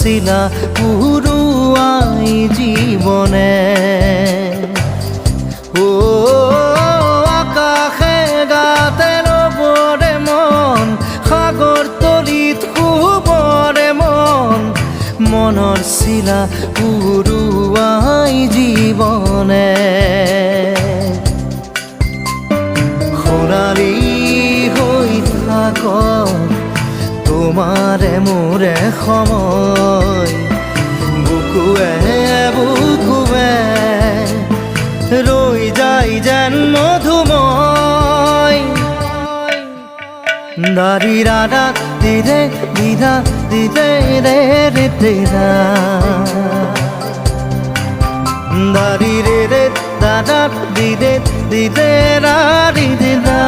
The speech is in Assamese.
শিলা পুৰুয়াই জীবনে ও আকাশে গাতে ৰবৰে মন সাগৰ তলিত শুবৰে মন মনৰ শিলা পুৰুয়াই জীবনে সোণালী হৈ থাক তোমাৰে মোৰে সময় বুকুৱে বুকুৱে ৰৈ যায় যেন মধুময় দাৰি ৰাধা দিদে দিদা দিদে ৰে ৰে দিদা দাৰি ৰে ৰে দাদা দিদে দিদে ৰা দিদা